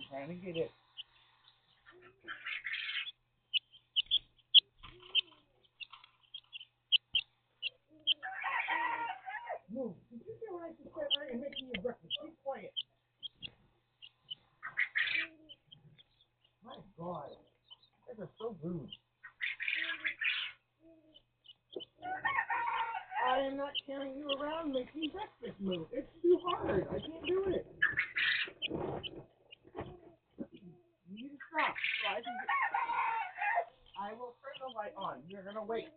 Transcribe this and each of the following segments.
Trying to get it. Move. Did you hear what I just said? I am making you breakfast. Keep quiet. My God. You guys are so rude. I am not carrying you around making breakfast. Move. It's too hard. I can't do it. You need to stop so I can get... I will turn the light on. You're going to wait.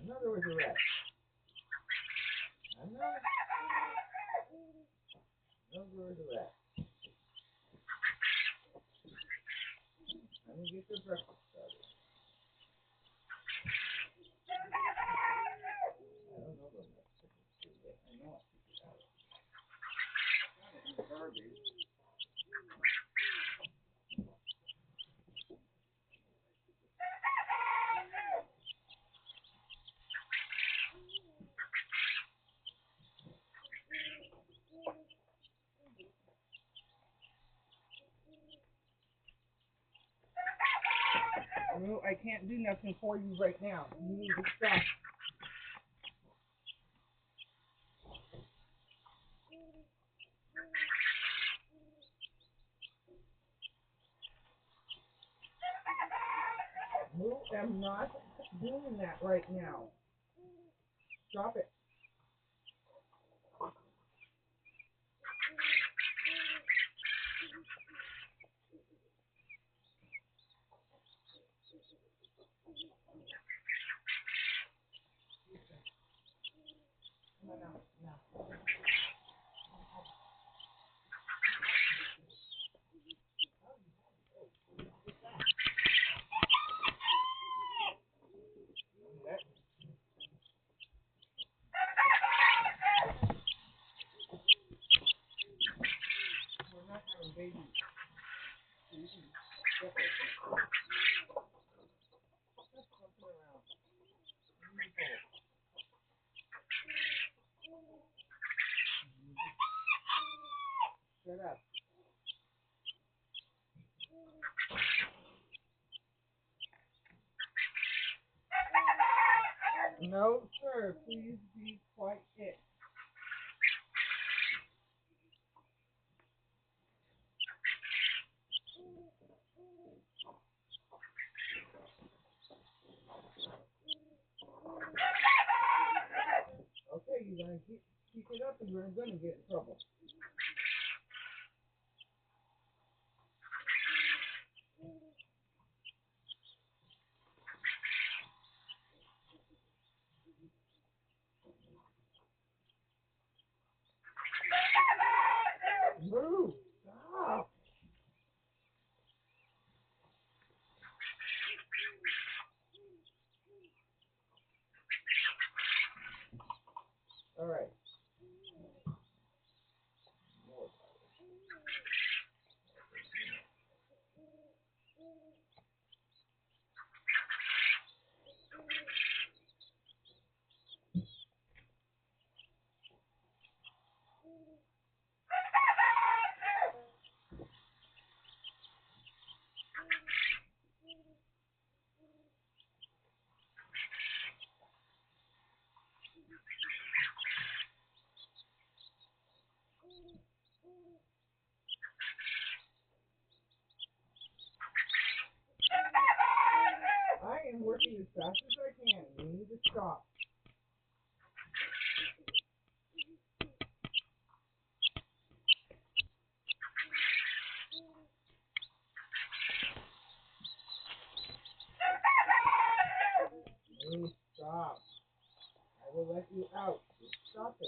Another was a rat. Another was a rat. Let me get the breakfast started. garbage. No, I can't do nothing for you right now. You need to stop. No, I'm not doing that right now. Stop it. No, no, no. We're not having babies. Shut up. No, sir. Please be quiet. Okay, you're gonna keep it up, and you're gonna get in trouble. Move. Stop. All right. I am working as fast as I can. You need to stop. Please stop. I will let you out. Just stop it.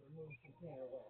Remove the container away.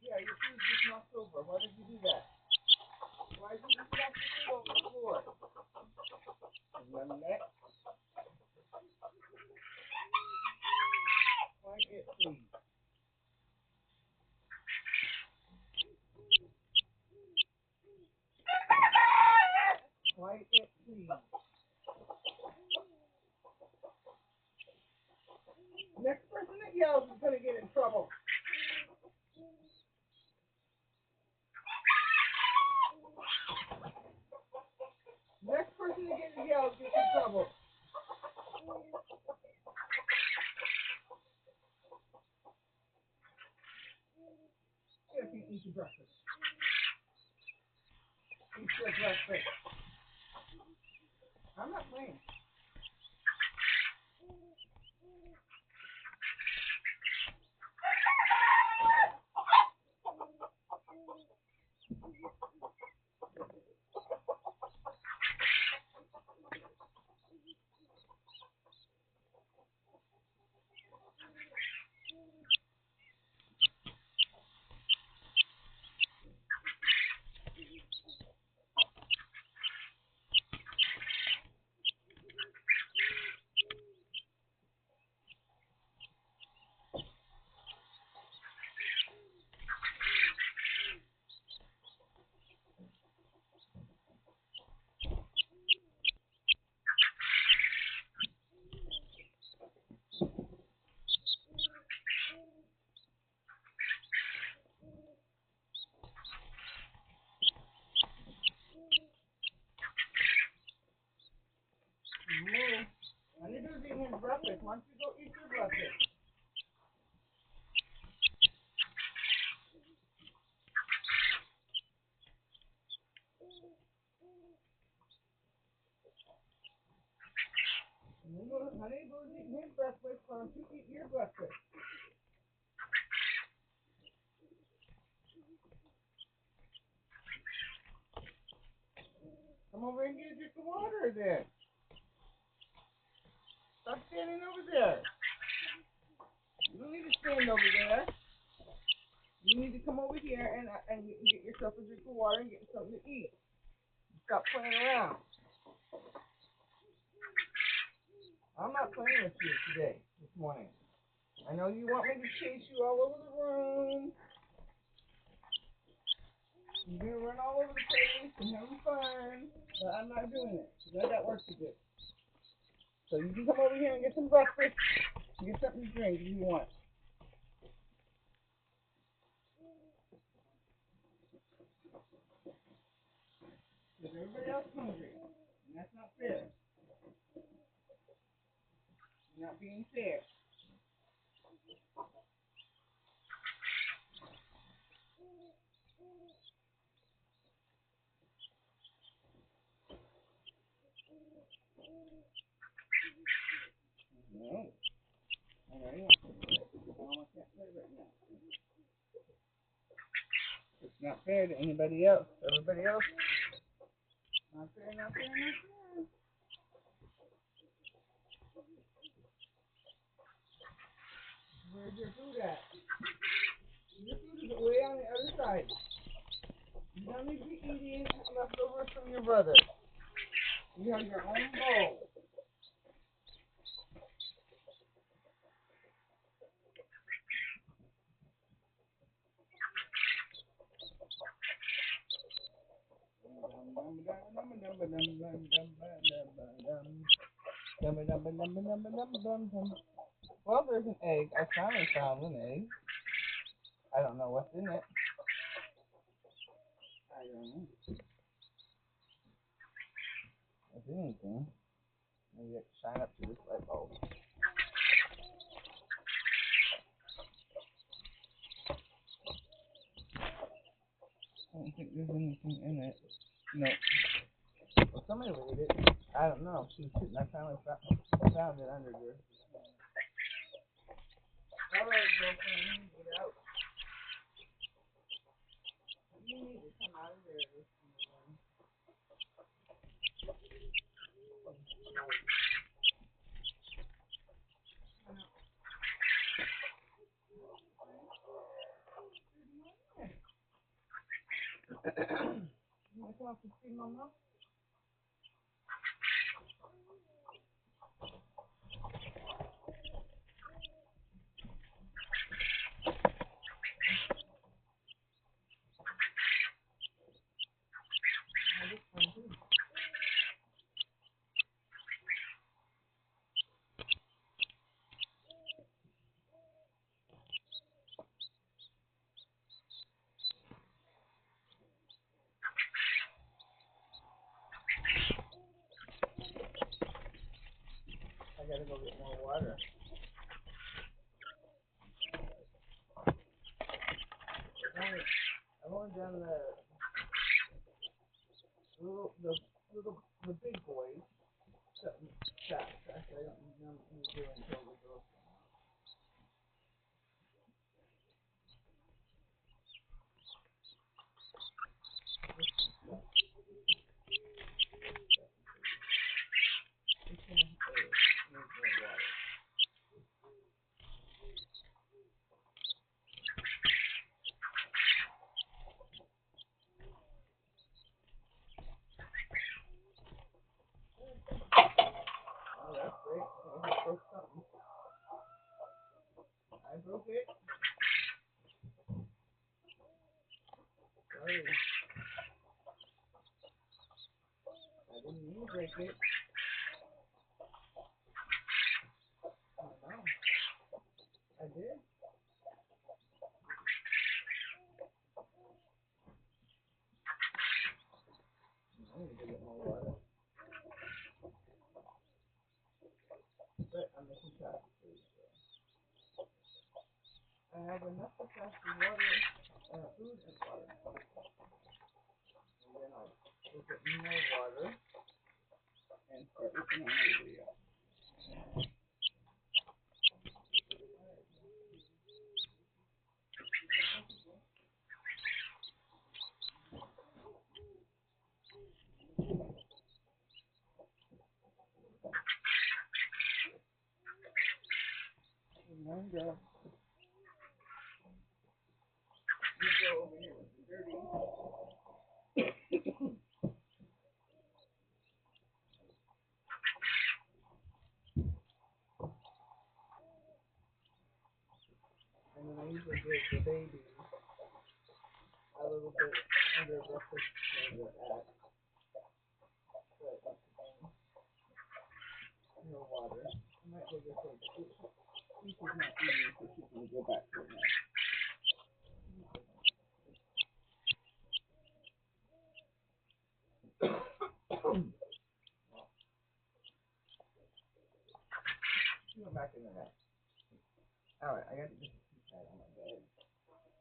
Yeah, your food just knocked over. Why did you do that? Why did you knock the food over the floor? And then next. Quiet, please. Quiet, please. Next person that yells is going to get in trouble. Next your breakfast. Eat your breakfast. I'm not playing. Move. Honeydew eating his breakfast. Why don't you go eat your breakfast? Honeydew's eating his breakfast. Why don't you eat your breakfast? Come over and get a drink of water then. Stop standing over there. You don't need to stand over there. You need to come over here and get yourself a drink of water and get something to eat. Stop playing around. I'm not playing with you today, this morning. I know you want me to chase you all over the room. You're gonna run all over the place and having fun, but I'm not doing it. I got work to do. So you can come over here and get some breakfast and get something to drink if you want. Because everybody else is hungry, and that's not fair. You're not being fair. No. I know you want to play. Mama can't play right now. It's not fair to anybody else. Everybody else. Not fair, not fair, not fair. Where's your food at? Your food is way on the other side. You don't need to be eating leftovers from your brother. You have your own bowl. Well, there's an egg. I finally found an egg. I don't know what's in it. I don't know. If anything, maybe I can shine up to this light bulb. I don't think there's anything in it. No. Well, somebody will eat it. I don't know. She was sitting. I finally found it under there. All right, girlfriend, get out. You need to come out of there this morning. You want to come up and see Mama? I gotta go get more water. I big boys. Sacks. Actually, I don't need to until the girls. Oh, that's great. I broke something. I broke it. Sorry. I didn't mean to break it. I don't know. I did. I need to get more water. But I'm making plastic food. I have enough of plastic water, food and water. And then I'll go get more water and start looking at my video. Good morning, girl. You go over here with the dirty. And then I usually give the baby a little bit under breakfast where they're at. But no water. I might go get some. She's not eating, so she's gonna go back to it now. She went back in the net. Alright, I got to get the pad on my bed.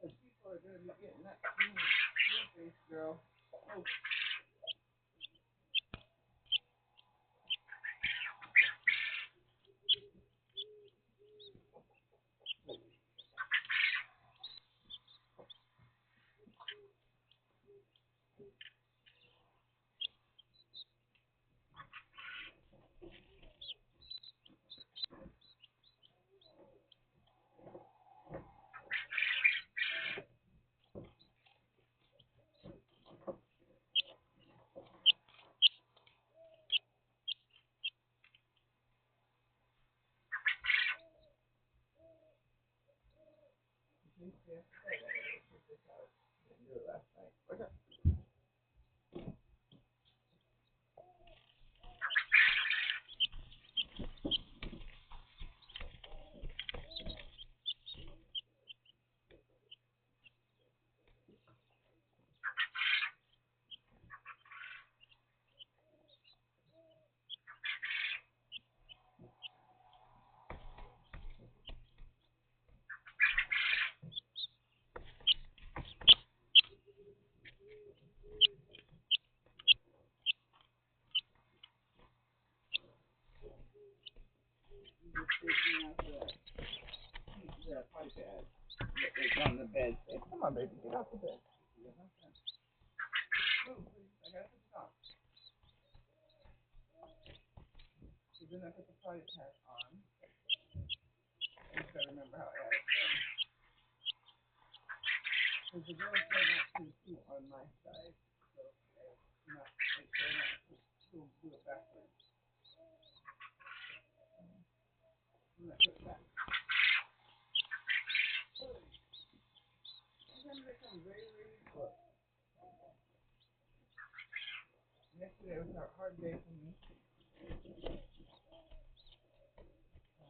Because people are gonna be getting that in your face, girl. Oh. Yeah. Didn't do it last night. Okay. The potty pad that is on the bed. Hey, come on, baby, get off the bed. Move, please. I gotta put it on. So then I put the potty pad on. I just gotta remember how I had it done. Because the girls try not to poop on my side, so I not make sure not to do it backwards. I'm gonna put it back. Sometimes they come very, very close. Yesterday was a hard day for me. I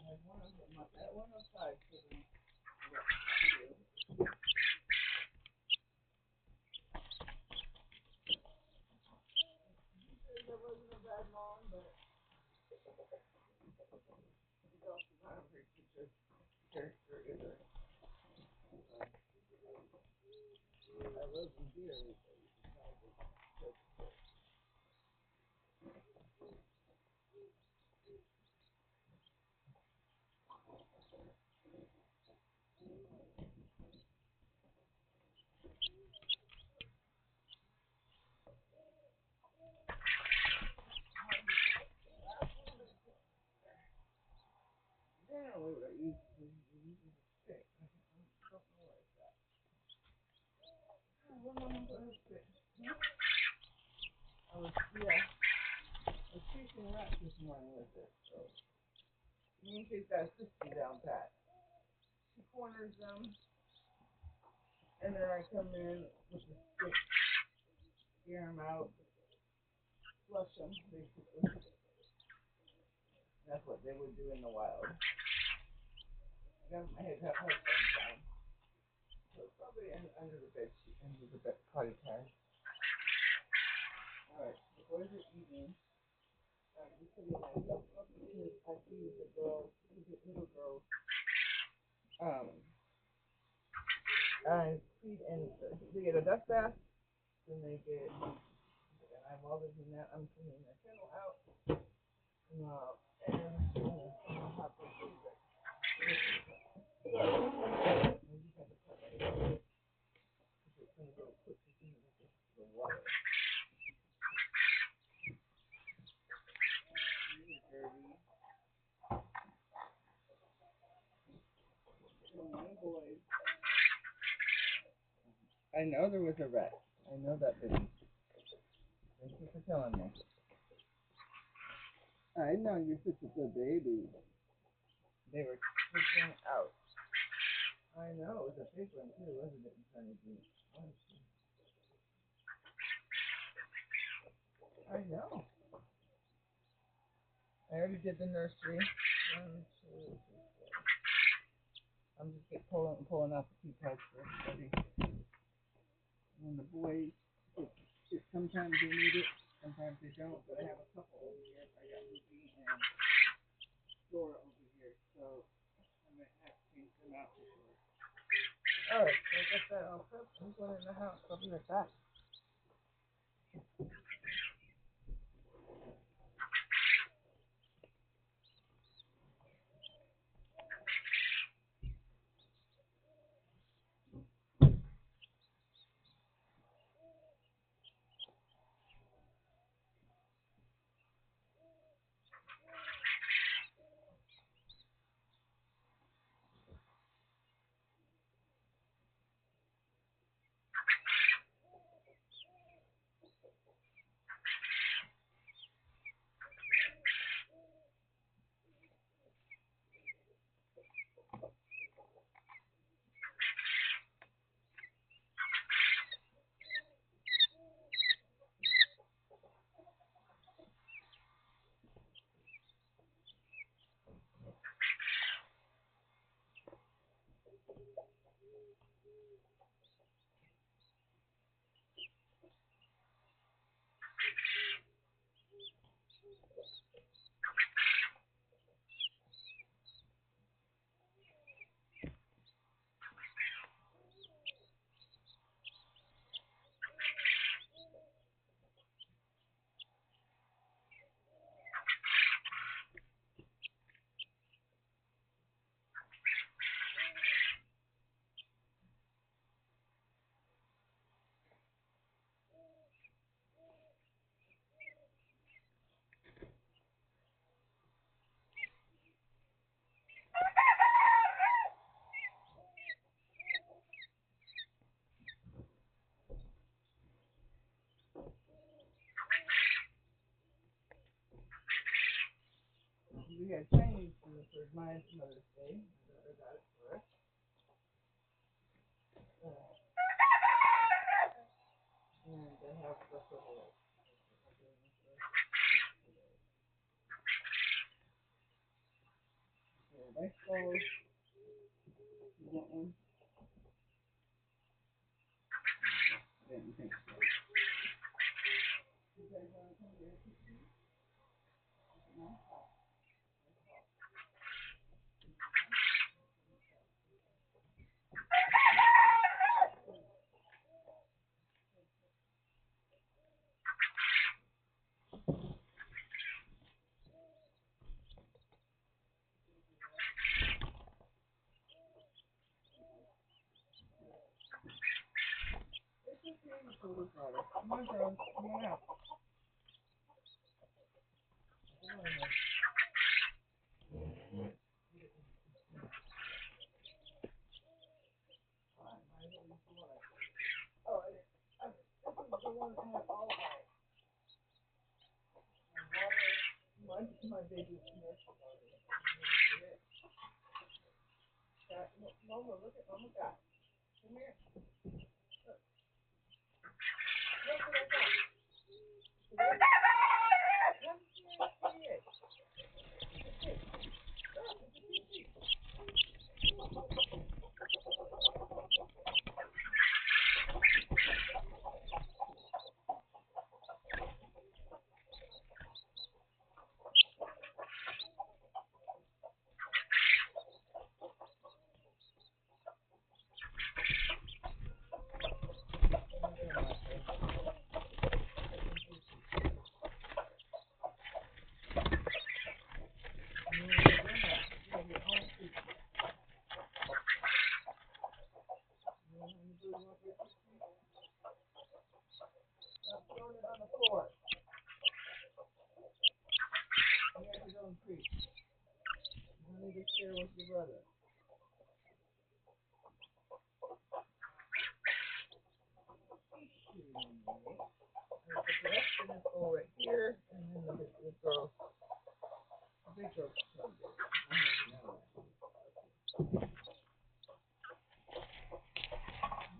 had one of 5 children. I wasn't a bad mom, but she's also not a very good character either. I love you dearly, but she's not a good character. some rats this morning with it. So me and Kate got a system down pat. She corners them, and then I come in with the stick, scare them out, flush them, basically. That's what they would do in the wild. I got my head headphones on. So it's probably under the bed sheet, under the bed potty pad. Alright, the boys are eating. Just putting myself up because I see the girls, the little girls, I feed and they get a dust bath, then they get, and I'm while they're doing that, I'm cleaning their kennel out, and hot food. I know there was a rat. I know that baby. Thank you for telling me. I know you're such a good baby. They were freaking out. I know, it was a big one too, wasn't it, Eternity? I know. I already did the nursery. 1, 2, 3, 4. I'm just pulling out the key cards for everybody. And the boys, if sometimes they need it, sometimes they don't, but I have a couple over here. I got Ruby and Dora over here, so I might have to change them out for sure. Alright, so I got that all prepped. I'm going in the house. I'll be right back. We had Chinese food for my Mother's Day. My daughter got it for us. And they have leftover rice balls. You want one? I didn't think so. You guys want to come here? No? Come on, girls. Come on out. Oh, this is the one that had all my water. my baby's commercial already. Mama, look at Mama got. Come here. Look what I got. Stop throwing it on the floor. You have to go and treat. You don't need to share with your brother. Put the rest in this bowl right here, and then the girls, the big girls come here.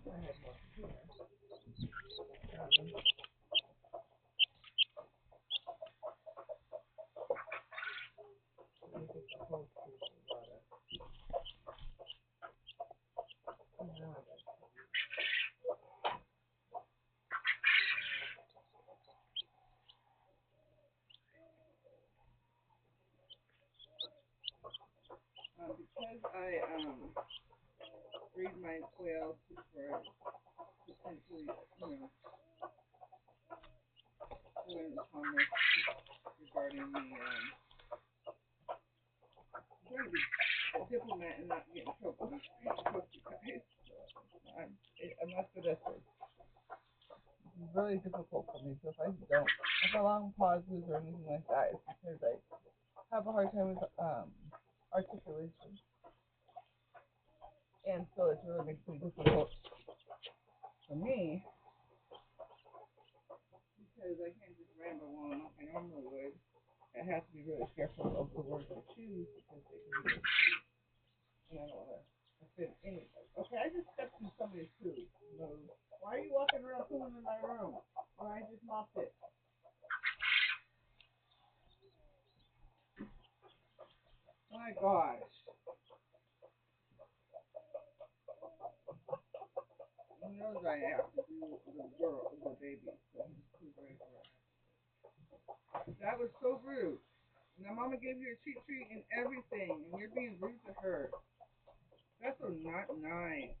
I had more to do there. Let me get the whole scoop of butter. Now I got it. Because I breed my quail for potentially, doing commerce regarding the trying to be a diplomat and not get in trouble with you guys. I'm not good at this. It's really difficult for me. So if I don't have long pauses or anything like that, it's because I have a hard time with articulation, and so it really makes it difficult for me because I can't just ramble on like I normally would. I have to be really careful of the words I choose because they can be misleading, and I don't want to offend anybody. Okay, I just stepped in somebody's food. Why are you walking around pooing in my room? Or I just mopped it. My gosh. He knows I have to do the baby, so he's too great for it. That was so rude. Now Mama gave you a treat and everything, and you're being rude to her. That's so not nice.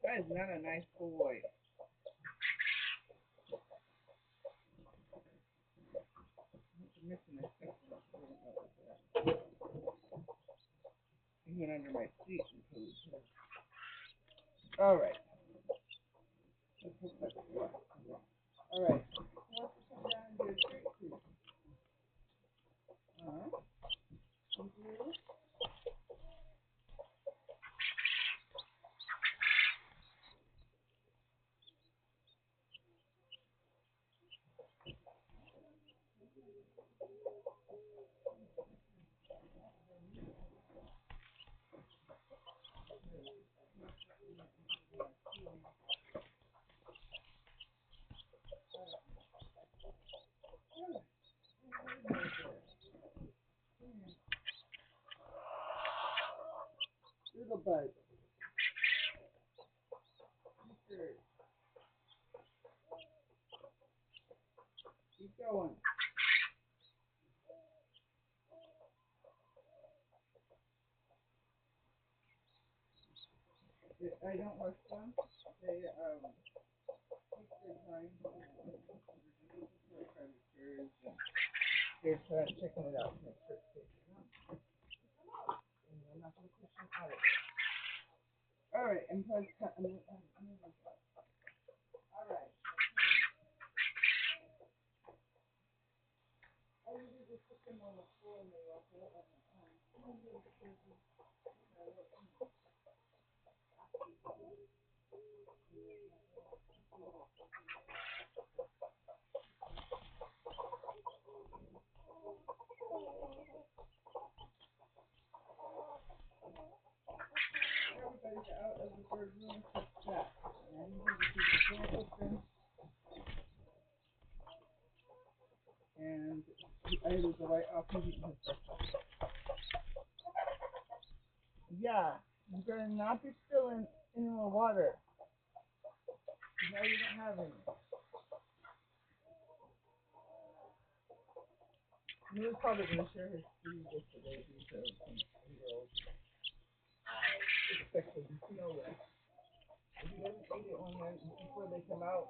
That is not a nice boy. I'm missing a step. He went under my seat and pooed. All right. Let's hook that door. All right. Who wants to come down and do a treat, please? Thank you. Little bud. Keep going. I don't rush them. They take their time. They're checking it out to make sure it's safe. And I'm not going to push them out of it. All right, and plus, all right. I usually just put them on the floor and they walk out on their own. of the third room except that. And you can keep the door open. And I leave the light off and keep the stuff. Yeah, you better not be spilling any more water. Now you don't have any. He was probably going to share his food with the baby, so he'll expect him to know that. If he doesn't eat it when before they come out,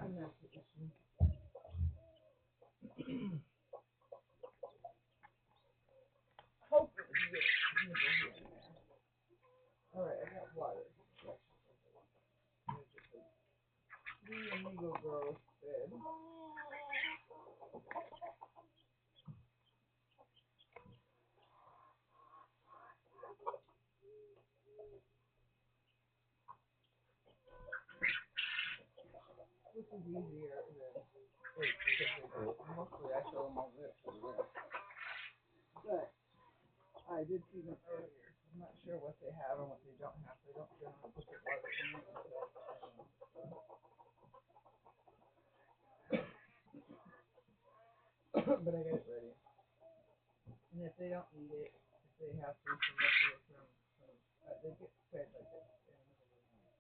I'm not the issue. Hopefully you get nibble here and there. Alright, I got water. Three amigo girls fed. This is easier than mostly I show them all this for the rest. But I did see them earlier. I'm not sure what they have and what they don't have. They don't generally put the water in it but I got it ready. And if they don't eat it, if they have to, they get fed like this in the middle of the night.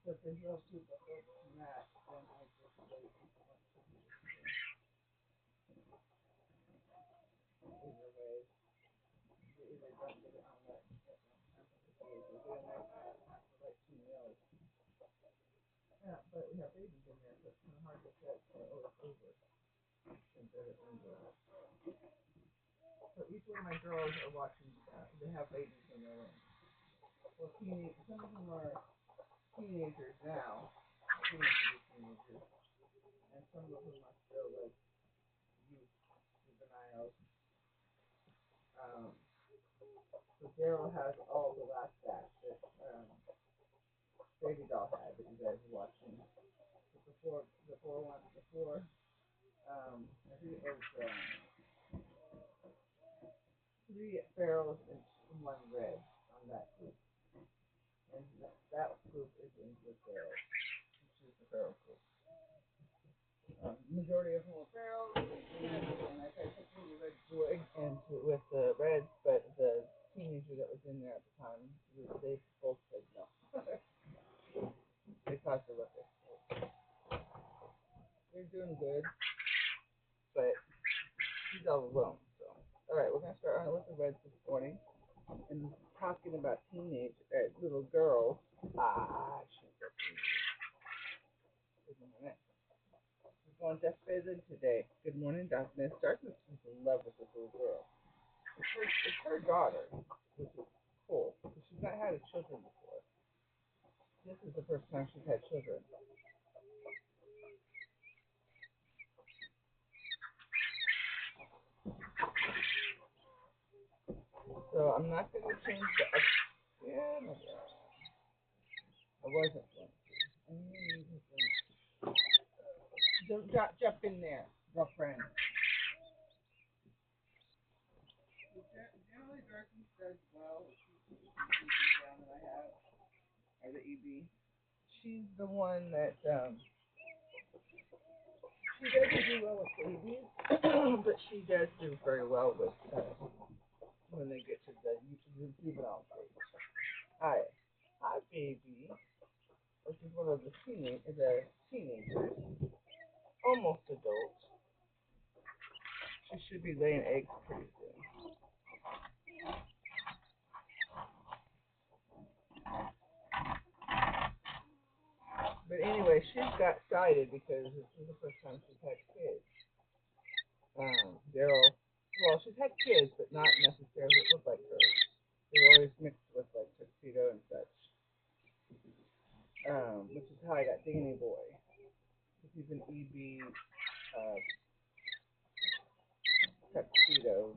So if there's no food left over from that, then I just wait until lunch to do this again. Either way, they either don't get it on that days. They get enough for like 2 meals. Yeah, but we have babies in there, so it's kind of hard to set or it's over instead of under. So each one of my girls are watching, they have babies in their room. Well, some of them are teenagers now, teenagers, and some of them are still like youth, juveniles. So Daryl has all the last batch that Baby Doll had that you guys were watching. But I think it was 3 Pharaohs and 1 Red on that group. And that group is in the Pharaoh, which is the Pharaoh group. Majority of them were Pharaohs, and I tried to put the red boy into with the Reds, but the teenager that was in there at the time, they both said no. They thought they were They're doing good, but she's all alone. So, all right, we're gonna start on with the Reds this morning, and talking about little girls. Good morning. We're going to visit today. Good morning, Darkness. Darkness is in love with this little girl. It's her daughter, which is cool. She's not had children before. This is the first time she's had children. So I'm not going to change the yeah, no, I wasn't going to. Don't jump in there, girlfriend. Generally, Darkness does well. Down that I have, or the EB. She's the one that she doesn't do well with babies, but she does do very well with when they get to the juvenile stage. Hi, baby. This is one of the teenagers, almost adult. She should be laying eggs pretty soon. But anyway, she got excited because this is the first time she's had kids. Daryl, well, she's had kids, but not necessarily that look like her. They were always mixed with like tuxedo and such. Which is how I got Danny Boy. He's an EB tuxedo,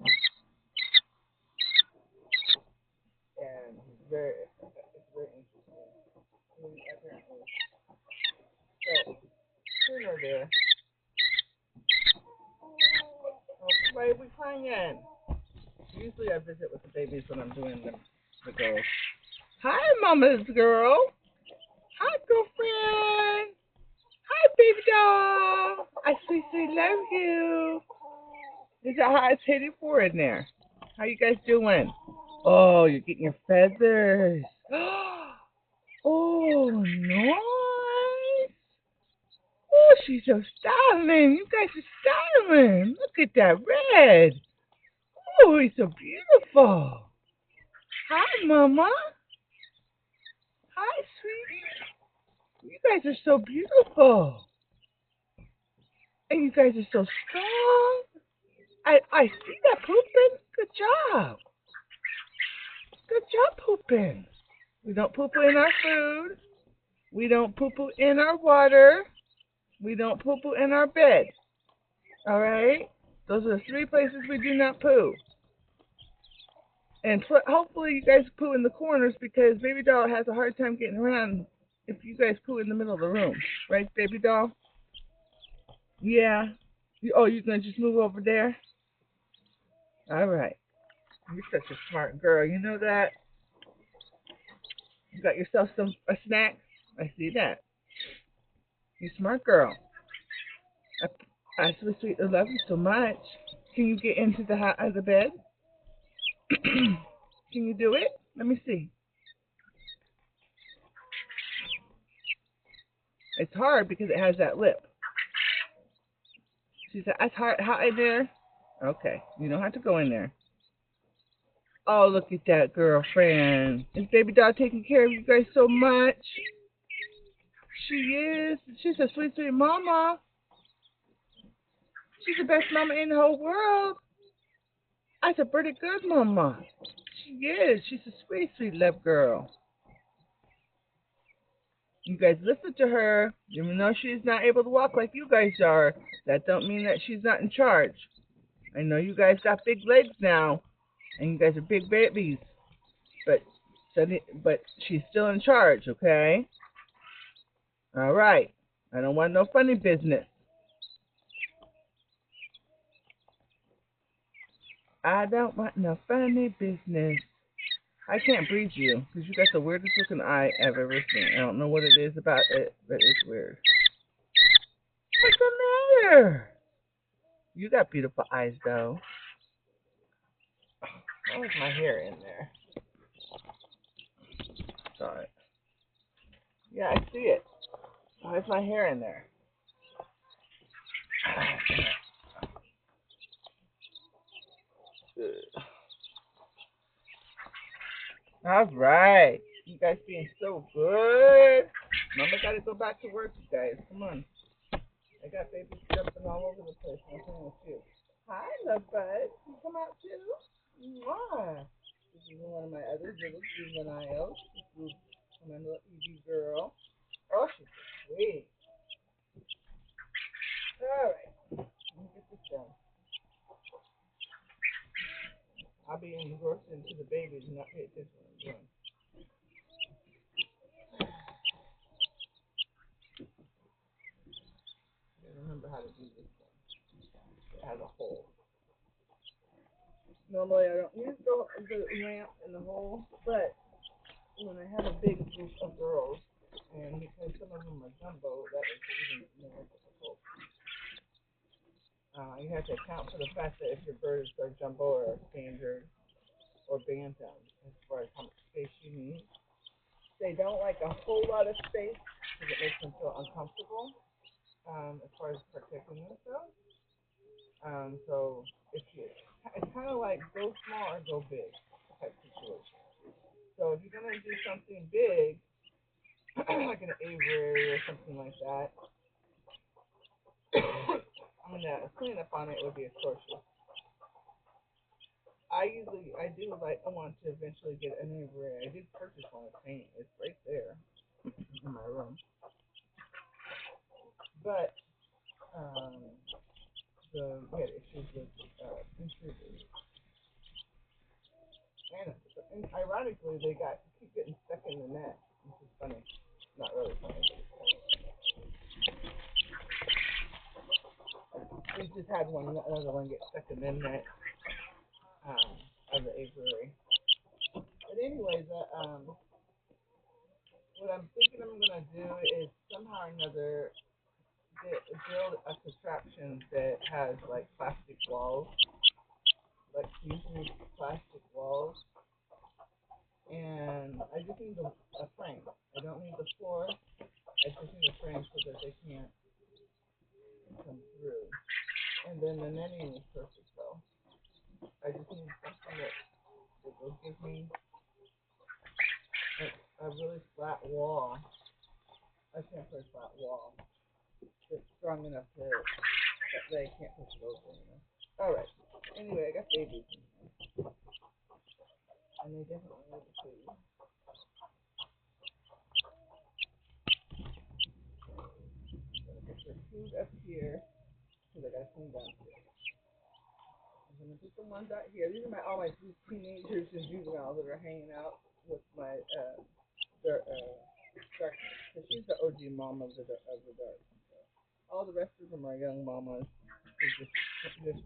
and it's very interesting. Apparently, but sooner there. Oh, why are we playing in? Usually I visit with the babies when I'm doing the girls. Hi, Mama's girl. Hi, girlfriend. Hi, baby doll. I sweet love you. Is that how it's headed for in there? How you guys doing? Oh, you're getting your feathers. Oh, nice. Oh, she's so styling. You guys are styling. Look at that red. Oh, he's so beautiful. Hi, Mama. Hi, sweetie. You guys are so beautiful. And you guys are so strong. I see that pooping. Good job. Good job pooping. We don't poo poo in our food. We don't poo poo in our water. We don't poo poo in our bed. All right? Those are the three places we do not poo. And hopefully you guys poo in the corners because Baby Doll has a hard time getting around if you guys poo in the middle of the room. Right, Baby Doll? Yeah. Oh, you're going to just move over there? All right. You're such a smart girl. You know that? You got yourself a snack? I see that. You smart girl. I sweet love you so much. Can you get into the bed? Can you do it? Let me see. It's hard because it has that lip. She said, "That's hard. How in there?" Okay, you don't have to go in there. Oh, look at that girlfriend. Is Baby Doll taking care of you guys so much? She is. She's a sweet mama. She's the best mama in the whole world. That's a pretty good mama. She is. She's a sweet love girl. You guys listen to her. Even though she's not able to walk like you guys are, that don't mean that she's not in charge. I know you guys got big legs now, and you guys are big babies, but but she's still in charge, okay? All right. I don't want no funny business. I don't want no funny business. I can't breed you because you got the weirdest looking eye I've ever seen. I don't know what it is about it, but it's weird. What's the matter? You got beautiful eyes, though. Why is my hair in there? Sorry. Yeah, I see it. Why is my hair in there? All right. You guys being so good. Mama got to go back to work, you guys. Come on. I got babies jumping all over the place. I'm playing with you. Hi, love bud. You come out too? Mwah. This is one of my other little juveniles. This is my little Evie girl. Oh, she's so sweet. All right. Let me get this done. I'll be engrossed into the babies and not pay attention to what I'm doing. I remember how to do this one. It has a hole. Normally I don't use the lamp in the hole, but when I have a big group of girls, and because some of them are jumbo, that is even more difficult. You have to account for the fact that if your birds are jumbo or standard or bantam, as far as how much space you need. They don't like a whole lot of space because it makes them feel uncomfortable as far as protecting themselves. So if you, it's kind of like go small or go big type situation. So if you're gonna do something big, like an aviary or something like that, I mean, a cleanup on it would be atrocious. I do like, I want to eventually get an aviary. I did purchase one of paint. It's right there in my room. But, we had issues with, intruders. And ironically, they keep getting stuck in the net, which is funny. Not really funny, we just had another one get stuck in the net, of the aviary. But anyways, what I'm thinking I'm gonna do is somehow or another build a contraption that has like plastic walls, like using plastic walls, and I just need a frame. I don't need the floor. I just need a frame so that they can't come through. And then the netting is perfect though. I just need something that will give me a really flat wall. I can't put a flat wall that's strong enough that they can't push it over. Alright. Anyway, I got babies in here. And they definitely need the food. I'm gonna put their food up here because I gotta clean downstairs. I'm gonna put the ones out here. These are all my teenagers and juveniles that are hanging out with my dark. So she's the OG mom of the dark. So all the rest of them are young mamas. Just those.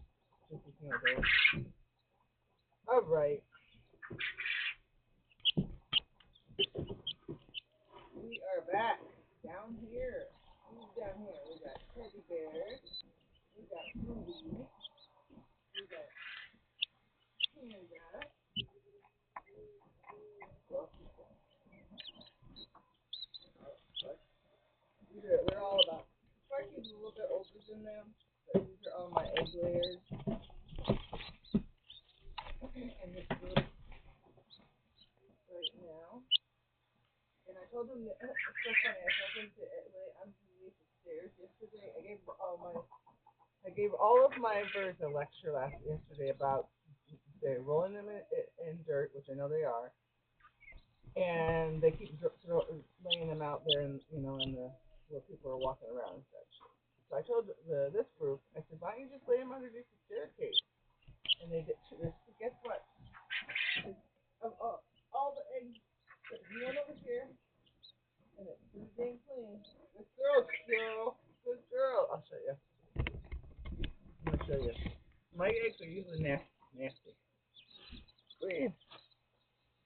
All right. We are back down here. Who's down here? We got teddy bears. We got Ruby. We got Panda. They're all about. Sparky's a little bit older than them, but these are all my egg layers. And this group right now. And I told them that it's so funny. I told them to lay underneath the stairs yesterday. I gave all of my birds a lecture yesterday about they're rolling them in dirt, which I know they are, and they keep laying them out there, in the where people are walking around and such. So I told this group, I said, why don't you just lay them underneath the staircase? And they did. Guess what? Of all the eggs, there's one over here, and it's pretty dang clean. Good girl. I'll show you. I'm gonna show you. My eggs are usually nasty. Clean.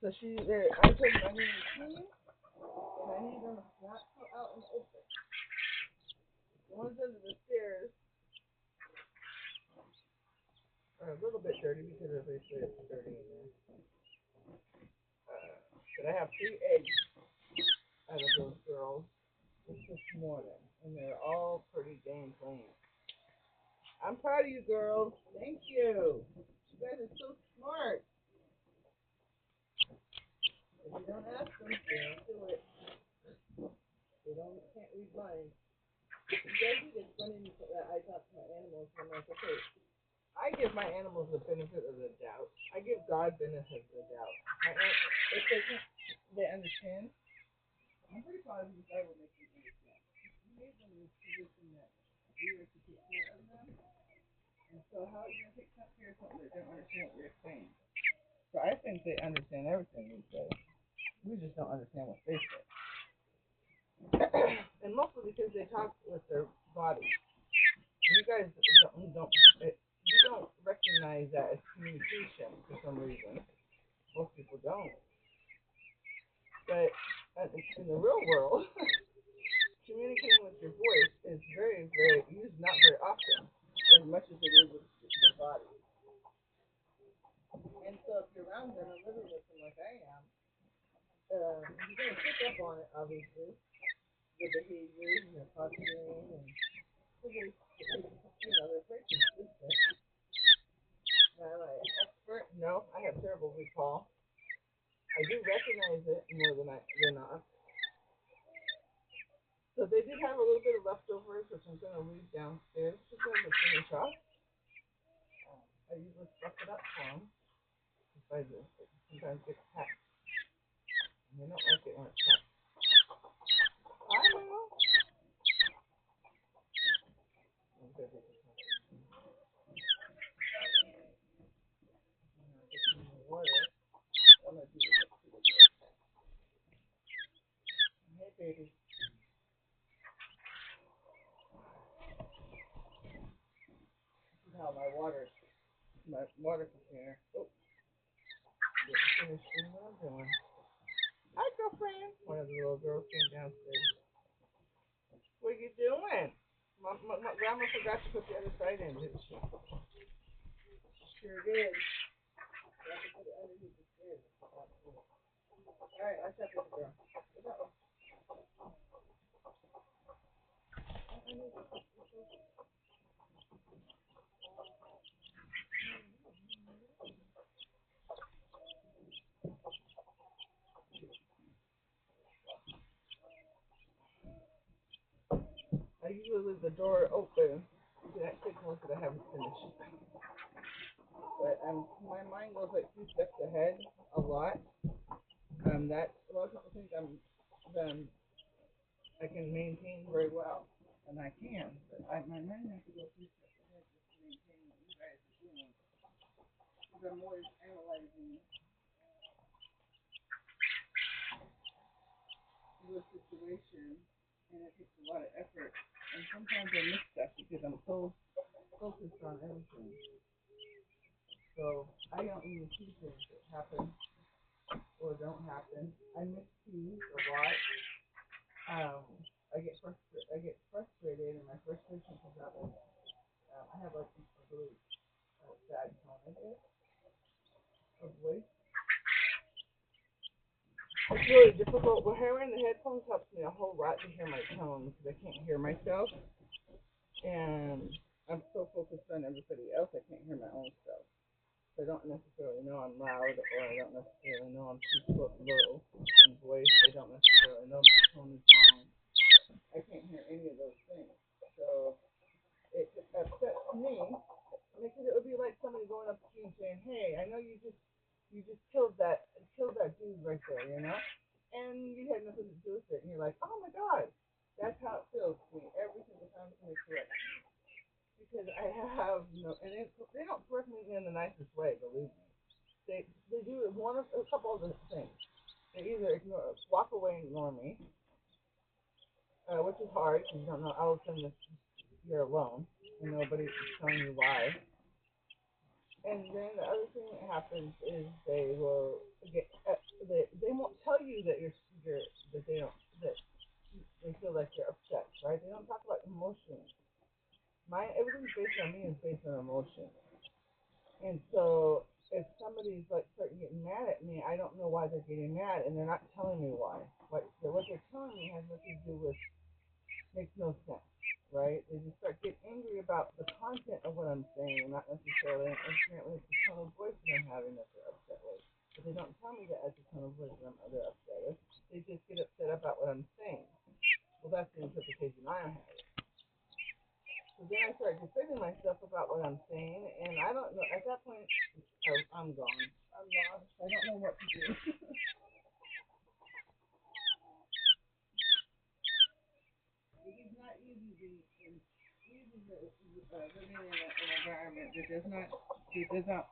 So I told them I need them clean, and I need them not so out in the open. The ones under the stairs are a little bit dirty because obviously it's dirty in there. But I have 3 eggs out of those girls this morning, and they're all pretty dang clean. I'm proud of you girls. Thank you. You guys are so smart. If you don't ask them, they don't do it. Can't read minds. You guys think it's funny that I talk to my animals and I'm like, okay, I give my animals the benefit of the doubt. I give God benefit of the doubt. If they understand, I'm pretty positive I will make them understand. You made them in this position that we are to take care of them. And so how are you going to take care of something that don't understand what you're saying? So I think they understand everything we say. We just don't understand what they say. And mostly because they talk with their bodies. You guys don't recognize that as communication for some reason. Most people don't. But in the real world, communicating with your voice is very, very used not very often, as much as it is with your body. And so if you're around them and living with them like I am, you're going to pick up on it, obviously, the behaviors and the posturing and they're very consistent. Am I an expert? No, I have terrible recall. I do recognize it more than not. So they did have a little bit of leftovers, which I'm going to leave downstairs to go to finish off. I usually stuff it up for them. Besides, it sometimes gets packed. And they don't like it when it's packed. I know. Water. I'm going to do this. Hey, baby. This is how my water container. Oh, didn't finish doing what I'm doing. Hi, girl. girlfriend. One of the little girls came downstairs. What are you doing? My grandma forgot to put the other side in, didn't she? Sure did. Grandma put it underneath the stairs. Alright, let's have this girl. I usually leave the door open. That signals that I haven't finished. But my mind goes like 2 steps ahead a lot. That a lot of people think I can maintain very well, and I can. But my mind has to go 2 steps ahead just to maintain what you guys are doing. Because I'm always analyzing the situation, and it takes a lot of effort. And sometimes I miss stuff because I'm so focused on everything. So I don't even see things that happen or don't happen. I miss peas a lot. I get frustrated, and my frustration comes out like I have like a really sad tone, I guess, of voice. It's really difficult. Well, wearing the headphones helps me a whole lot to hear my tone because I can't hear myself, and I'm so focused on everybody else, I can't hear my own self. So I don't necessarily know I'm loud, or I don't necessarily know I'm too low in voice. I don't necessarily know my tone is wrong. I can't hear any of those things. So it upsets me because it would be like somebody going up to you and saying, "Hey, I know you just killed that dude right there, you know," and you had nothing to do with it, and you're like, "Oh my God," that's how it feels to me every single time somebody corrects me because I have no, and they don't correct me in the nicest way, believe me. They do a couple of the things. They either walk away and ignore me, which is hard because you don't know. All of a sudden you're alone and nobody's telling you why. And then the other thing that happens is they will get they won't tell you that you're that they don't that they feel like you're upset, right? They don't talk about emotions. Everything's based on me is based on emotion. And so if somebody's like starting getting mad at me, I don't know why they're getting mad, and they're not telling me why. What they're telling me has nothing to do with makes no sense, right? They just start getting angry about the content of what I'm saying, and not necessarily apparently it's the tone of voice that I'm having that they're upset with. But they don't tell me that as the tone of voice that they're upset with. They just get upset about what I'm saying. Well, that's the interpretation I have. So then I start defending myself about what I'm saying, and I don't know. At that point, I'm gone. I'm lost. I don't know what to do. It's not easy living in an environment that does not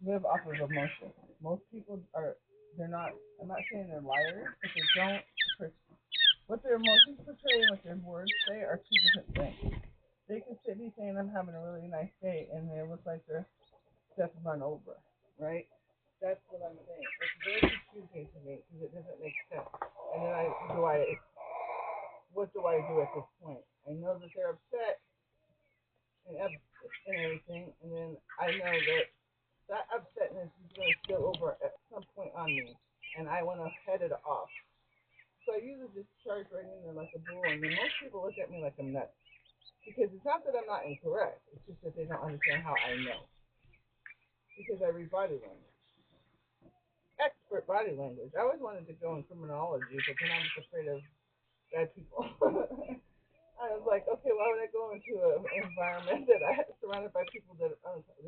live off of emotion. Most people are. They're not. I'm not saying they're liars, but they don't. What their emotions portray and what their words say are two different things. They can be saying I'm having a really nice day, and they look like they're just run over, right? That's what I'm saying. It's very confusing to me because it doesn't make sense. And then what do I do at this point? I know that they're upset and everything, and then I know that upsetness is going to spill over at some point on me, and I want to head it off. So I usually just charge right in there like a bull, and then most people look at me like I'm nuts. Because it's not that I'm not incorrect, it's just that they don't understand how I know. Because I read body language. Expert body language. I always wanted to go in criminology, but then I was afraid of bad people. I was like, okay, why would I go into an environment that I surrounded by people that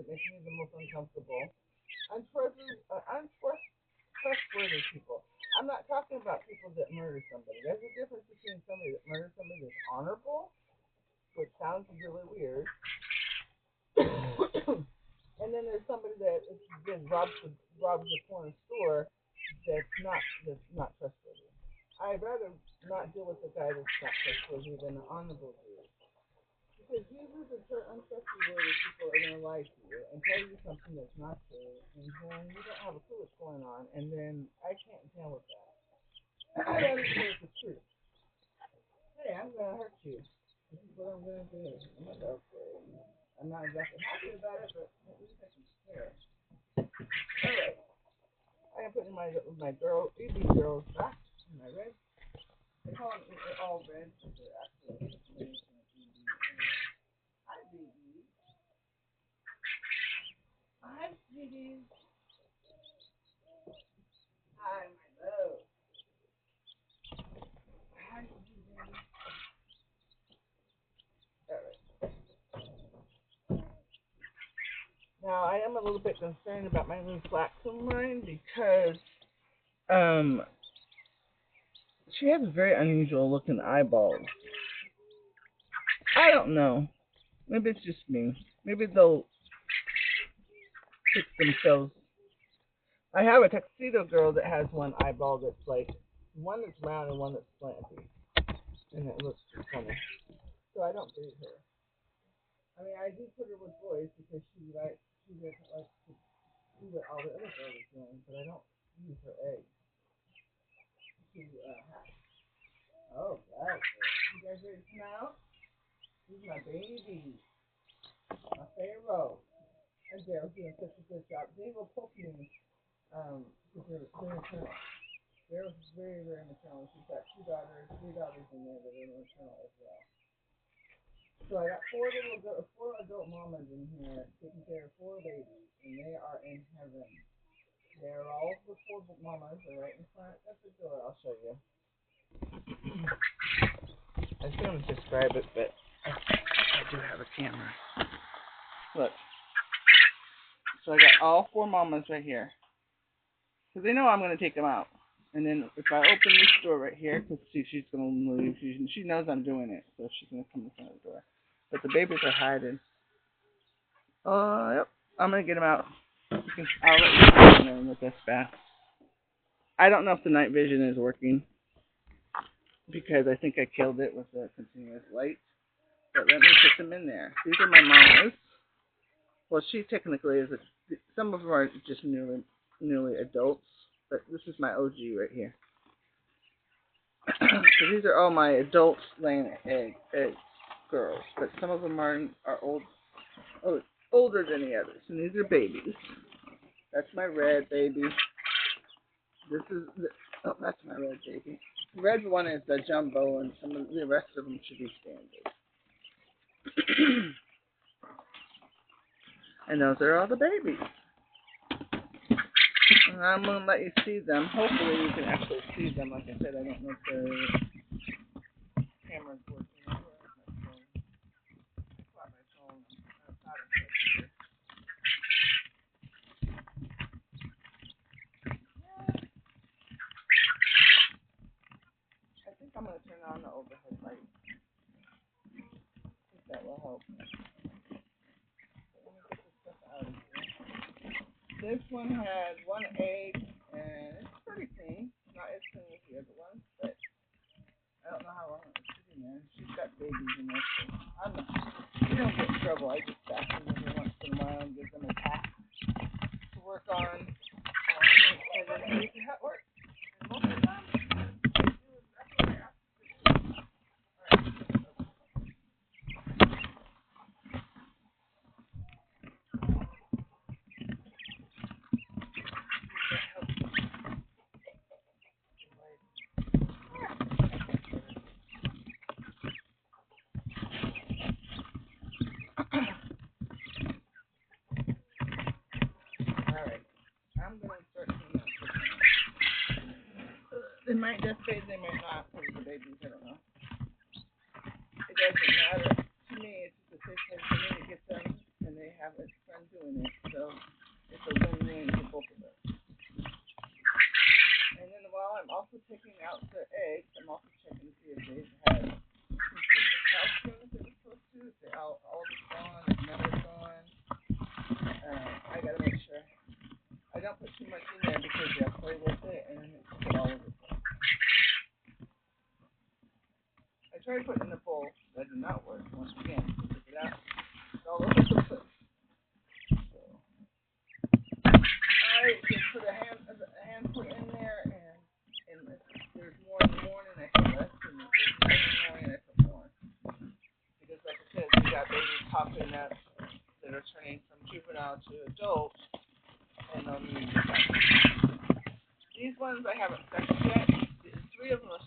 make me the most uncomfortable? Untrustworthy people. I'm not talking about people that murder somebody. There's a difference between somebody that murders somebody that's honorable, which sounds really weird, and then there's somebody that robs the corner store that's not trustworthy. I'd rather not deal with the guy that's not trustworthy than the honorable dude. Because usually the untrustworthy people are going to to lie to you and tell you something that's not true, and then you don't have a clue what's going on, and then I can't deal with that. I gotta say it's the truth. Hey, I'm gonna hurt you. This is what I'm gonna do. I'm like, okay. I'm not exactly happy about it, but at least I can share. Alright. I am putting my girl, EB girls back in my red. They call them all red, but they're actually EB. Hi, baby. Hi, sweeties. Hi, my love. Hi, sweetie. Alright. Now, I am a little bit concerned about my new flaxen line because, she has very unusual looking eyeballs. I don't know. Maybe it's just me. Maybe they'll fix themselves. I have a tuxedo girl that has one eyeball that's like, one that's round and one that's slanty. And it looks funny. So I don't breed her. I mean, I do put her with boys because she doesn't like to do what all the other girls are doing, but I don't use her eggs to hatch. Oh, that's it. You guys ready to come out? This is my baby. My Pharaoh. And Daryl's doing such a good job. They will poke me, because they're maternal. Daryl's very, very maternal. She's got 3 daughters in there that are maternal as well. So I got 4 adult mamas in here taking care of 4 babies, and they are in heaven. They're all the 4 mamas are right in front of the door. I'll show you. I was going to describe it, but I do have a camera. Look. So I got all 4 mamas right here. Because they know I'm going to take them out. And then if I open this door right here, because she's going to leave, she knows I'm doing it. So she's going to come in front of the door. But the babies are hiding. Yep. I'm going to get them out. I'll let you know with this back. I don't know if the night vision is working. Because I think I killed it with the continuous light. But let me put them in there. These are my mamas. Well, she technically is some of them are just newly adults, but this is my OG right here. So these are all my adults laying egg girls, but some of them are older than the others, and these are babies. That's my red baby. This is that's my red baby. The red one is the jumbo, and some of the rest of them should be standard. And those are all the babies. And I'm going to let you see them. Hopefully you can actually see them. Like I said, I don't know if the camera's working. I think I'm going to turn on the overhead light. I think that will help. This one had 1 egg, and it's pretty clean. Not as clean as the other one, but I don't know how long it's sitting there. She's got babies in there, so we don't get in trouble. I just back them every once in a while and give them a task to work on, and then see how it works. And most of the time, I do exactly what I ask to do. Alright, I'm going to start cleaning up. They might just fade, they might not, because the babies, I don't know. It doesn't matter. To me, it's just a safe place for me to get them, and they have a fun doing it, so it's a win-win for both of us. And then while I'm also picking out the eggs, I'm also checking to see if they've had continuous calcium as they're supposed to, if they're all gone, if none are gone. I gotta make sure. I don't put too much in there because they'll play with it and then it's all over the place. I tried putting it in the bowl, that did not work. Once again, pick it out. It's all over the place. that are turning from juvenile to adult, and they'll need these ones I haven't sexed yet. 3 of them are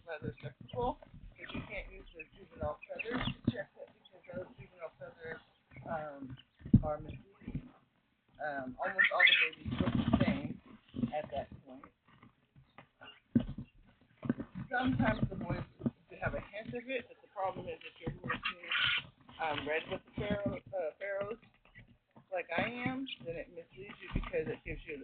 feather sexable, but you can't use the juvenile feathers to check it because those juvenile feathers are misleading. Almost all the babies look the same at that point. Sometimes the boys have a hint of it, but the problem is if you're mixing red with the pharaohs, like I am, then it misleads you because it gives the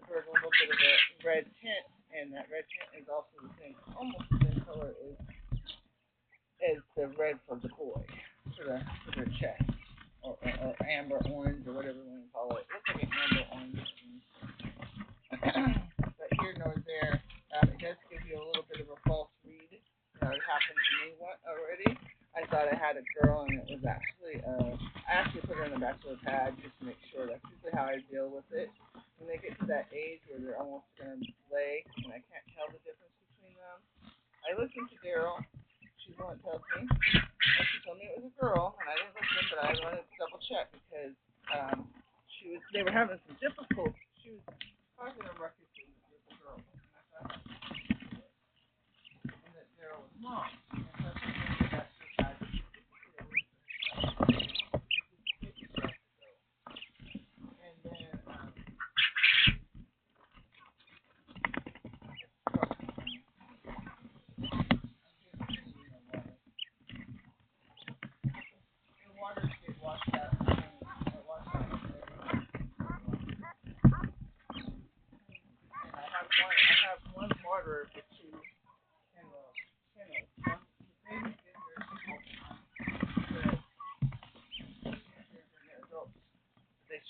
bird a little bit of a red tint, and that red tint is also the same, almost the same color as the red for the boy, for their chest, or amber orange or whatever you want to call it. It looks like an amber orange. But here nor there, it does give you a little bit of a false read. It happened to me already. I thought I had a girl, and it was actually I actually put her in the back of the pad just to make sure. That's usually how I deal with it. When they get to that age where they're almost going to lay, and I can't tell the difference between them, I listen to Daryl. She's the one that tells me. And she told me it was a girl, and I didn't listen, but I wanted to double check because they were having some difficulty. She was causing a ruckus with the girl, and I thought that Daryl was mom.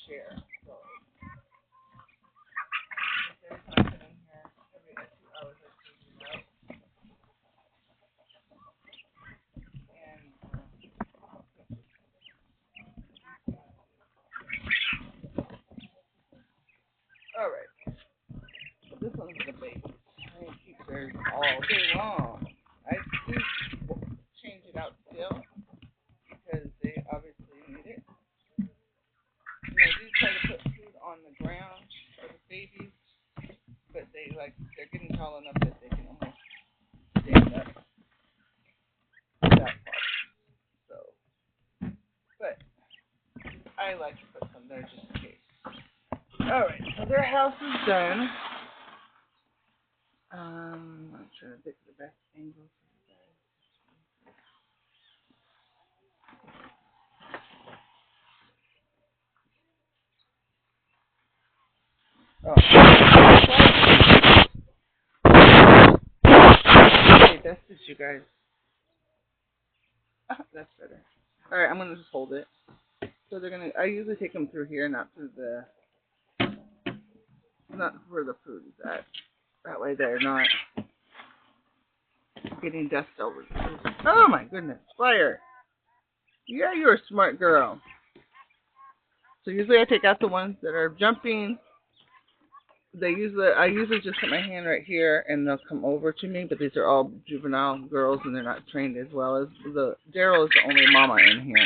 Share. So every time I come in here, every 2 hours I see you out. And alright. So this one's the baby. I keep theirs all day long. I do change it out still because they obviously need it. And I do try to put food on the ground for the babies, but they're getting tall enough that they can almost stand up that part. So, but I like to put some there just in case. Alright, so their house is done. I'm trying to pick the best angle for you guys. Okay, that's it, you guys. That's better. Alright, I'm gonna just hold it. So I usually take them through here, not where the food is at. That way they're not getting dust over the food. Oh my goodness, Fire! Yeah, you're a smart girl. So usually I take out the ones that are jumping. I usually just put my hand right here and they'll come over to me, but these are all juvenile girls and they're not trained as well as Daryl is the only mama in here.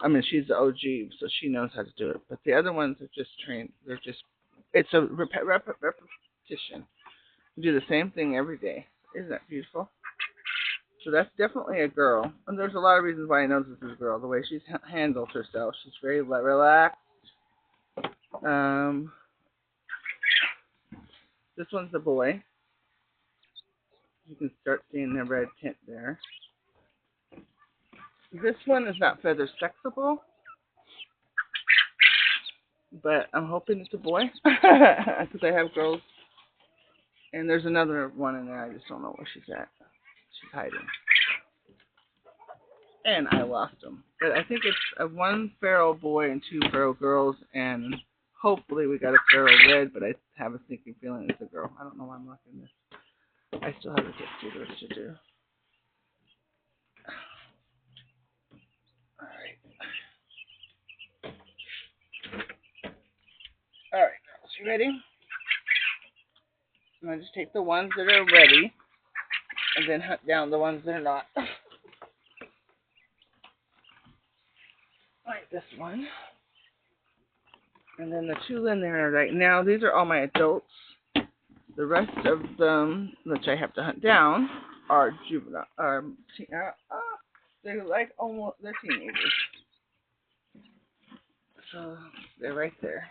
I mean, she's the OG, so she knows how to do it. But the other ones are just trained. It's a repetition. You do the same thing every day. Isn't that beautiful? So that's definitely a girl. And there's a lot of reasons why I know this is a girl. The way she's handles herself. She's very relaxed. This one's a boy. You can start seeing the red tint there. This one is not feather sexable, but I'm hoping it's a boy because I have girls. And there's another one in there. I just don't know where she's at. She's hiding. And I lost him. But I think it's a 1 feral boy and 2 feral girls, and hopefully we got a feral red, but I have a sneaking feeling it's a girl. I don't know why I'm locking this. I still have a tutors to do. Alright. Alright, girls, you ready? I'm going to just take the ones that are ready, and then hunt down the ones that are not. Alright, this one. And then the two in there right now, these are all my adults. The rest of them, which I have to hunt down, are juvenile. They're like almost, they're teenagers. So they're right there.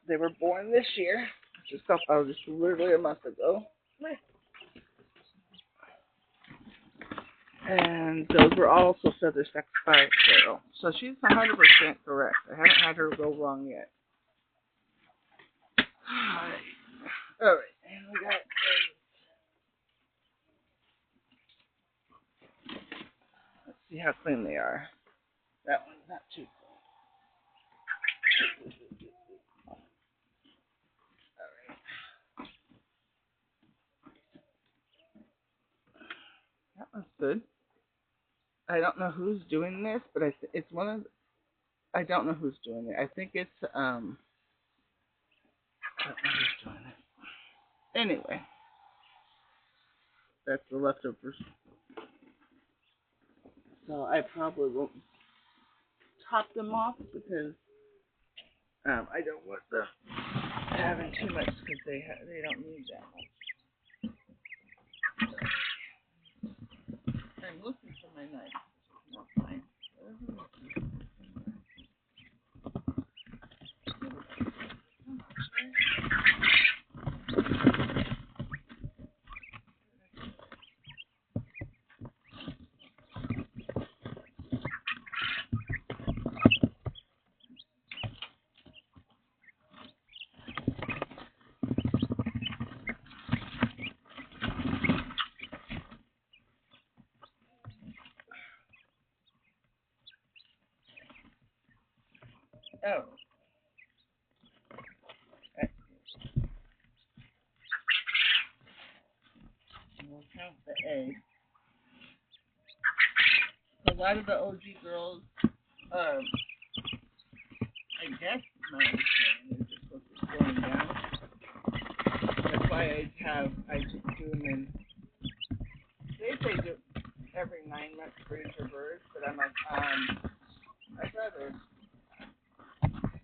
They were born this year, just literally a month ago. And those were also feather sex by Quail. So she's 100% correct. I haven't had her go wrong yet. Alright, and we got let's see how clean they are. That one's not too clean. Alright. That one's good. I don't know who's doing this, but it's one of I don't know who's doing it. I think it's I don't know who's doing it. Anyway, that's the leftovers. So I probably won't top them off because I don't want them having too much because they don't need that much. I'm looking for my knife. Not mine. Oh. We'll count the eggs. A lot of the OG girls, I guess my understanding is they're supposed to be going down. That's why I just do them in, they say do every 9 months for each of birds, but I'm like, I'd rather,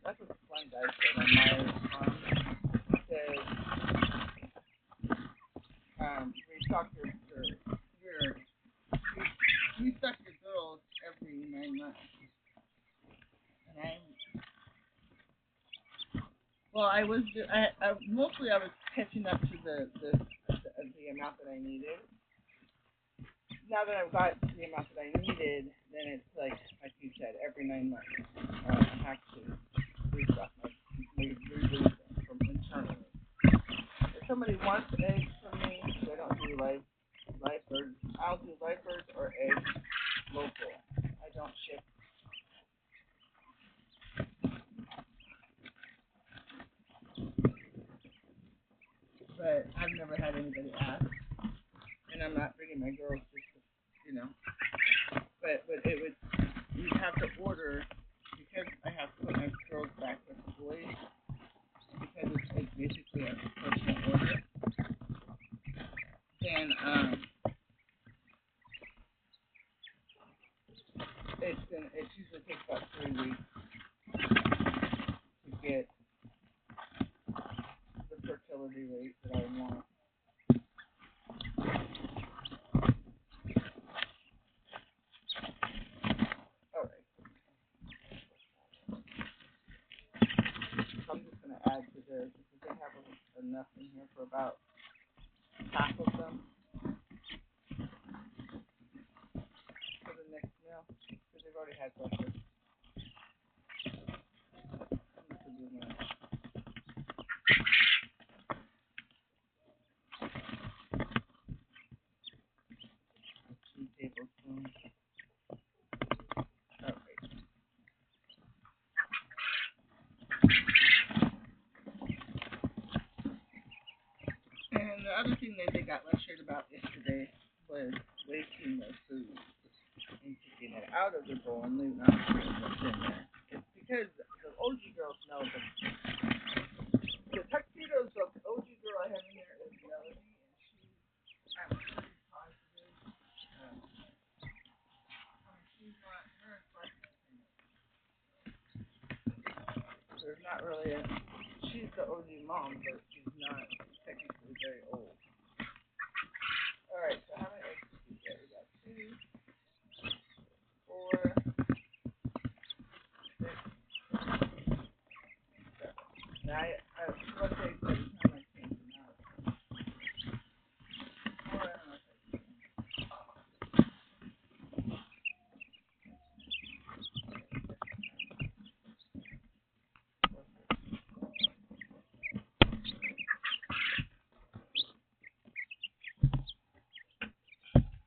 that's what one guy said on my farm. He said, restock restock your girls every 9 months. And I was mostly I was catching up to the amount that I needed. Now that I've got the amount that I needed, then it's like you said, every 9 months I have to restock reduce them from internally. If somebody wants eggs from me, I don't do live birds. I'll do live birds or eggs local. I don't ship. But I've never had anybody ask, and I'm not bringing my girls just to. But it would, you'd have to order, because I have to put my girls back with the boys, because it's basically a personal order. Then it usually takes about 3 weeks to get the fertility rate that I want. Alright. So I'm just going to add to this because they have enough in here for about half of them for the next meal because they've already had breakfast. Tablespoons. Alright. And the other thing that they got lectured about yesterday was wasting their food and taking it out of the bowl and leaving out what's in there. It's because the OG girls know that the tuxedos of the OG girl I have in there is Melody, and I'm pretty positive she's not her impression. there's not really a. She's the OG mom, but she's not technically very old. All right, so how many eggs did we get? We got 2, 4, 6, 7. Now I let's say every time I change them out. Or I don't know.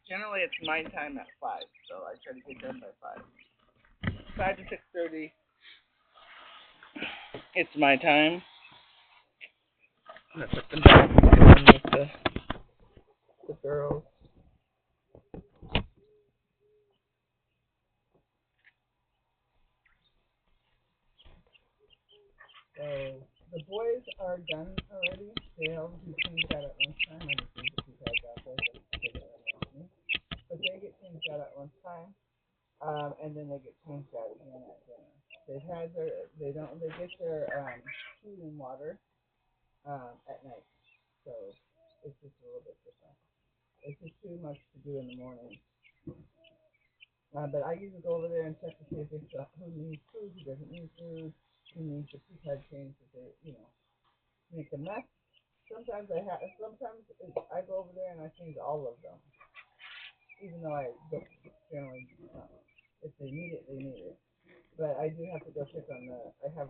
Generally, it's my time at 5, so I try to get done by 5. 5 to 6:30. It's my time. I'm gonna put them back with the girls. So the boys are done already. They all do changed out at lunchtime. I just leave the two guys out there just to take it around me. But they get changed out at lunchtime. And then they get changed out again at dinner. They get their food and water at night. So it's just a little bit different. It's just too much to do in the morning. But I usually go over there and check to see if it's who needs food, who doesn't need food, who needs the food pad change if they, make a mess. Sometimes I go over there and I change all of them, even though I don't generally. If they need it, they need it. But I do have to go check on I have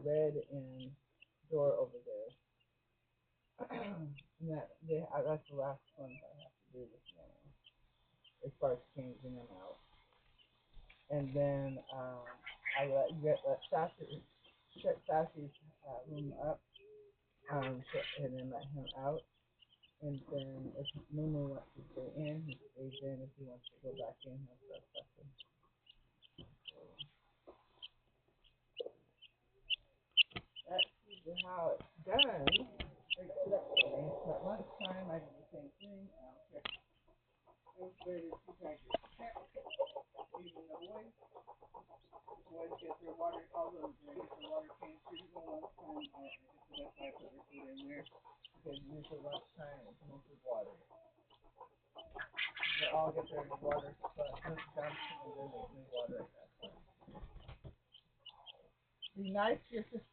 Red and Door over there. And that's the last one I have to do this morning, as far as changing them out. And then I let Sassy set Sassy's room up, and then let him out. And then if Mumu wants to stay in, he stays in. If he wants to go back in, he'll start sucking. That's usually how it's done. Except at lunchtime, I do the same thing. I'll check those later two packets checked. Even the boys get their water, all those they get their water changed. Usually lunchtime, that's why I put their food in there. Because usually lunchtime is mostly water. They all get their water dumped and then they drink water at that point. Be nice to your sister.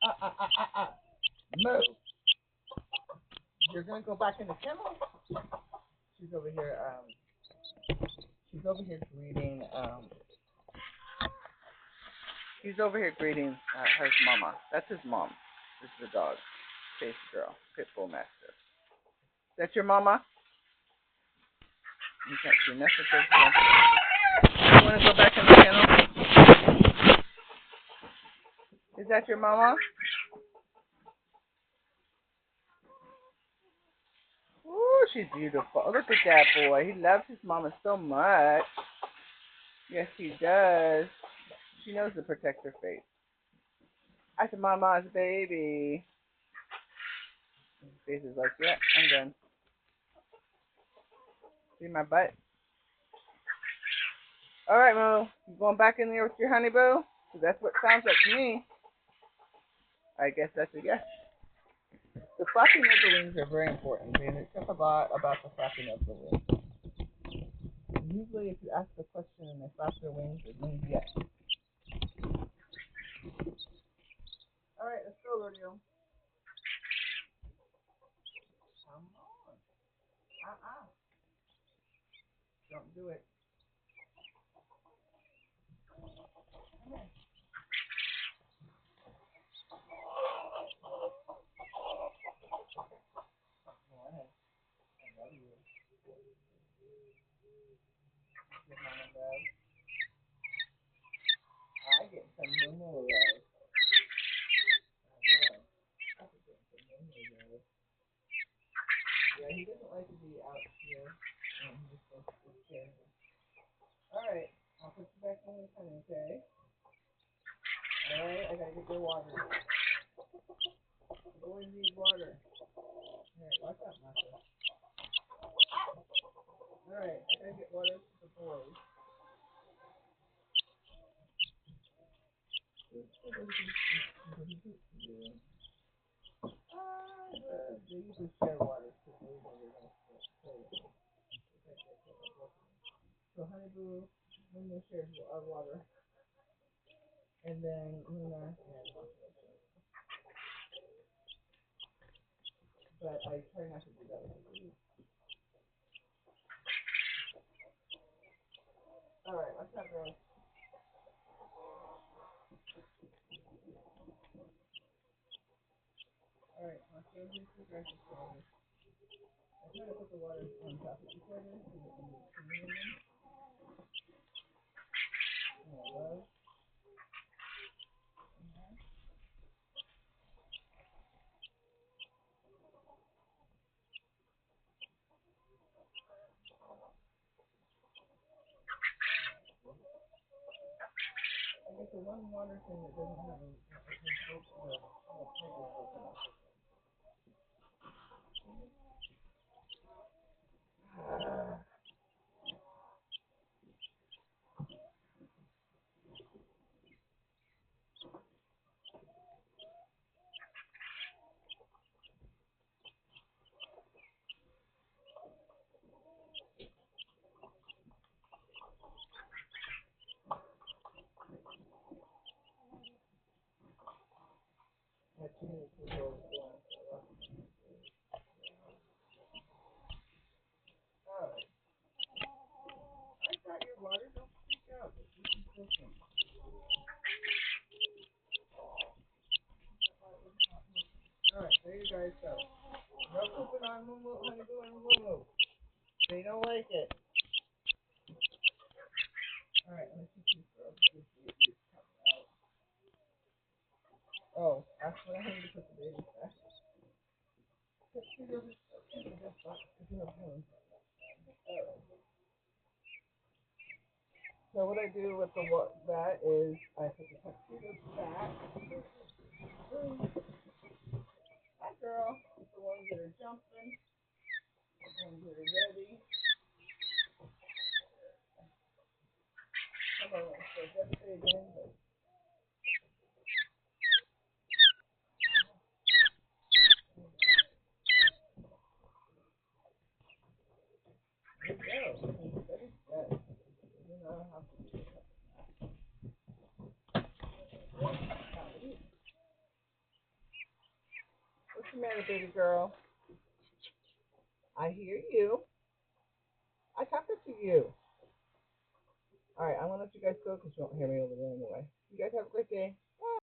Move. You're gonna go back in the kennel. She's over here. She's over here greeting. He's over here greeting her mama. That's his mom. This is the dog. Face girl. Pitbull master. Is that your mama? You can't see nothing. You want to go back in the kennel? Is that your mama? Ooh, she's beautiful. Look at that boy. He loves his mama so much. Yes, he does. She knows to protect her face. I said, Mama's baby. His face is like, yeah, I'm done. See my butt? All right, Mo. You going back in there with your honey boo? That's what it sounds like to me. I guess that's a yes. The flapping of the wings are very important, and it took a lot about the flapping of the wings. Usually, if you ask a question and they flap their wings, it means yes. All right, let's go, Rodeo. Come on. Don't do it. Come on. Go ahead. I love you. Your mama does. I get some Mumu love. I know. I could get some Mumu love. Yeah, he doesn't like to be out here. He just wants to stay. Alright, I'll put you back in the honey, okay? Alright, I gotta get your water. The boys need water. Alright, watch out, Martha. Alright, I gotta get water for the boys. They usually share water because they don't play. So Honeyboo, Luna shares our water, and then Luna and but I try not to do that with the food. Alright, what's up, girls? Alright, let's go do two guys' water. I try to put the water on top of each other so that you can clean them. I guess the one water thing that doesn't have a Alright, there you guys go. No pooping on Moo Honeyboo and Moo. They don't like it. Alright, let me see these girls. Oh, actually, I need to put the babies back. So what I do with that is I put the tuxedos back. Hi, girl. The ones that are jumping, the ones that are ready. Come on, so just say again, but there you go. That is good. You know how to do it. What's the matter, baby girl? I hear you. I talked to you. All right, I'm gonna let you guys go because you won't hear me over there anyway. You guys have a great day. Bye.